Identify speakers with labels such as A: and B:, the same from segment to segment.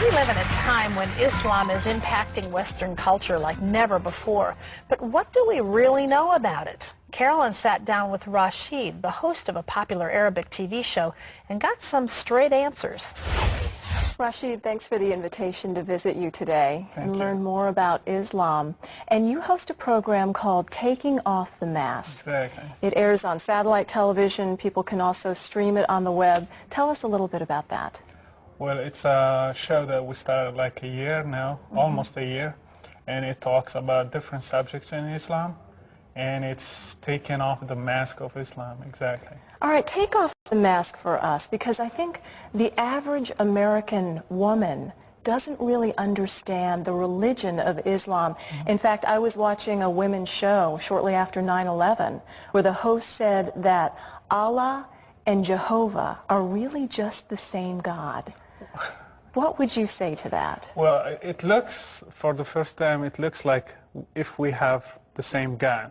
A: We live in a time when Islam is impacting Western culture like never before. But what do we really know about it? Carolyn sat down with Rashid, the host of a popular Arabic TV show, and got some straight answers.
B: Rashid, thanks for the invitation to visit you today and learn more about Islam. And you host a program called Taking Off the Mask.
C: Exactly.
B: It airs on satellite television. People can also stream it on the web. Tell us a little bit about that.
C: Well, it's a show that we started like a year now, almost a year, and it talks about different subjects in Islam, and it's taking off the mask of Islam, exactly.
B: All right, take off the mask for us, because I think the average American woman doesn't really understand the religion of Islam. In fact, I was watching a women's show shortly after 9/11 where the host said that Allah and Jehovah are really just the same God. What would you say to that?
C: Well, it looks, for the first time, it looks like if we have the same God.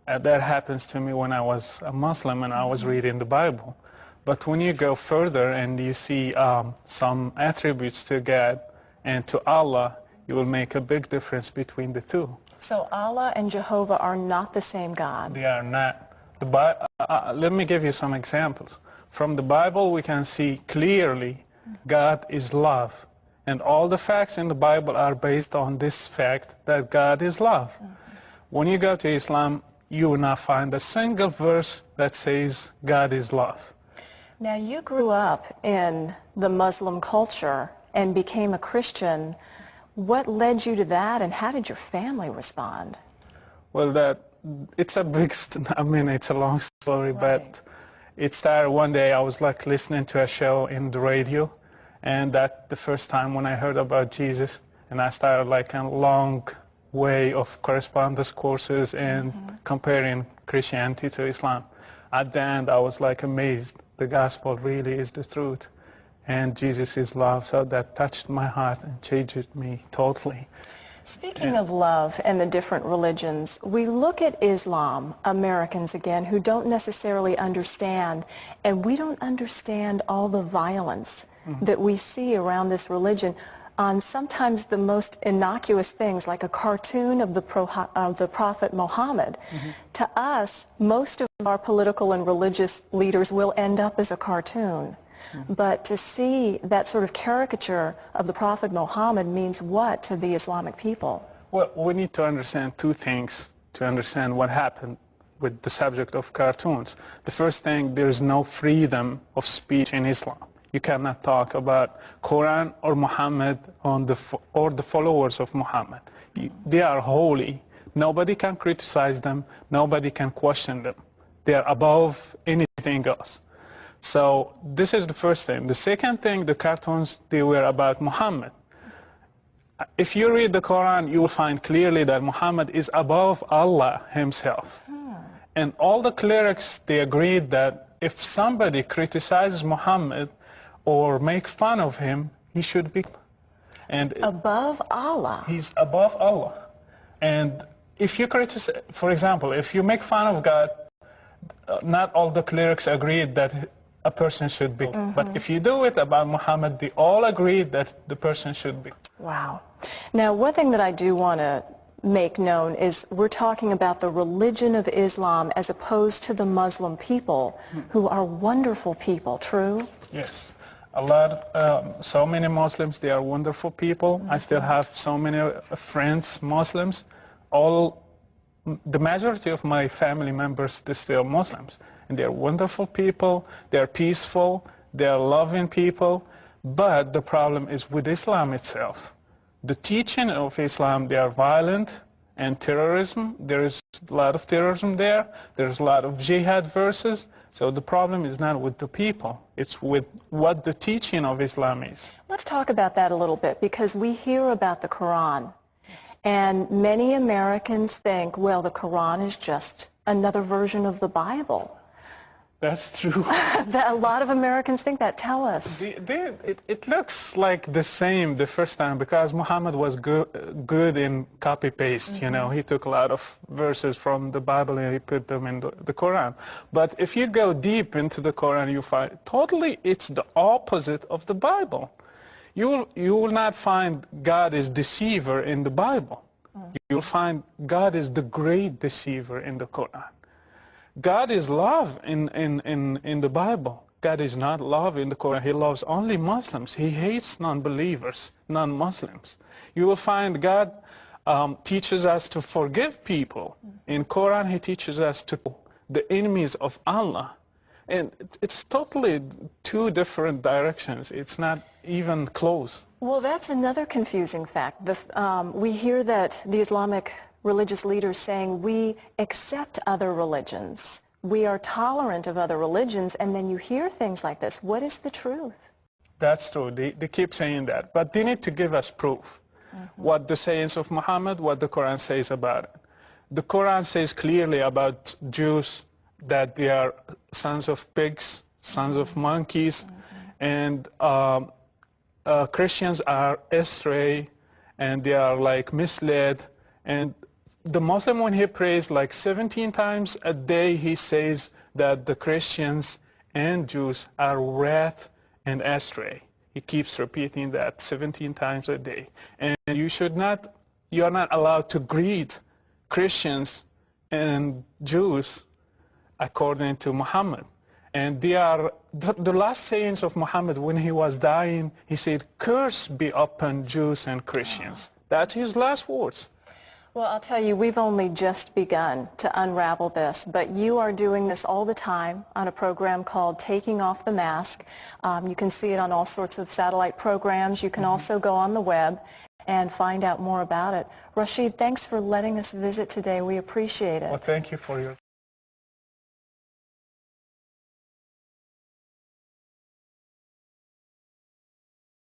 C: That happens to me when I was a Muslim and I was reading the Bible. But when you go further and you see some attributes to God and to Allah, you will make a big difference between the two.
B: So Allah and Jehovah are not the same God?
C: They are not. Let me give you some examples. From the Bible we can see clearly God is love. And all the facts in the Bible are based on this fact that God is love. When you go to Islam, you will not find a single verse that says God is love.
B: Now, you grew up in the Muslim culture and became a Christian. What led you to that, and how did your family respond?
C: Well, it's a big, it's a long story, but it started one day. I was like listening to a show in the radio, and that's the first time when I heard about Jesus, and I started like a long way of correspondence courses and comparing Christianity to Islam. At the end, I was like amazed. The gospel really is the truth, and Jesus is love. So that touched my heart and changed me totally.
B: Speaking of love and the different religions, we look at Islam, Americans again, who don't necessarily understand, and we don't understand all the violence that we see around this religion on sometimes the most innocuous things, like a cartoon of the Prophet Muhammad. To us, most of our political and religious leaders will end up as a cartoon. But to see that sort of caricature of the Prophet Muhammad means what to the Islamic people?
C: Well, we need to understand two things to understand what happened with the subject of cartoons. The first thing, there is no freedom of speech in Islam. You cannot talk about Quran or Muhammad or the followers of Muhammad. They are holy. Nobody can criticize them. Nobody can question them. They are above anything else. So this is the first thing. The second thing, the cartoons, they were about Muhammad. If you read the Quran, you will find clearly that Muhammad is above Allah himself. And all the clerics, they agreed that if somebody criticizes Muhammad or make fun of him, he should be
B: above Allah.
C: He's above Allah. And if you criticize, for example, if you make fun of God, not all the clerics agreed that a person should be. But if you do it about Muhammad, they all agreed that the person should be.
B: Wow. Now, one thing that I do want to make known is we're talking about the religion of Islam as opposed to the Muslim people, who are wonderful people, true?
C: Yes. So many Muslims, they are wonderful people. I still have so many friends, Muslims. The majority of my family members, they're still Muslims. And they're wonderful people, they're peaceful, they're loving people. But the problem is with Islam itself. The teaching of Islam, they are violent and terrorism. There is a lot of terrorism there. There's a lot of jihad verses. So the problem is not with the people. It's with what the teaching of Islam is.
B: Let's talk about that a little bit, because we hear about the Quran. And many Americans think, well, the Quran is just another version of the Bible.
C: That's true.
B: A lot of Americans think that. Tell us.
C: It looks like the same the first time, because Muhammad was good in copy-paste, you know. He took a lot of verses from the Bible and he put them in the Quran. But if you go deep into the Quran, you find totally it's the opposite of the Bible. You will not find God is deceiver in the Bible. You'll find God is the great deceiver in the Quran. God is love in the Bible. God is not love in the Quran. He loves only Muslims. He hates non-believers, non-Muslims. You will find God teaches us to forgive people. In Quran, He teaches us to the enemies of Allah. And it's totally two different directions. It's not even close.
B: Well, that's another confusing fact. We hear that the Islamic religious leaders saying we accept other religions. We are tolerant of other religions, and then you hear things like this. What is the truth?
C: That's true. They keep saying that. But they need to give us proof. What the sayings of Muhammad, what the Quran says about it. The Quran says clearly about Jews that they are sons of pigs, sons of monkeys, and Christians are astray, and they are like misled. And the Muslim, when he prays like 17 times a day, he says that the Christians and Jews are wrath and astray. He keeps repeating that 17 times a day. And you are not allowed to greet Christians and Jews according to Muhammad. And they are, the last sayings of Muhammad when he was dying, he said, "Curse be upon Jews and Christians." That's his last words.
B: Well, I'll tell you, we've only just begun to unravel this, but you are doing this all the time on a program called Taking Off the Mask. You can see it on all sorts of satellite programs. You can also go on the web and find out more about it. Rashid, thanks for letting us visit today. We appreciate it.
C: Well, thank you for your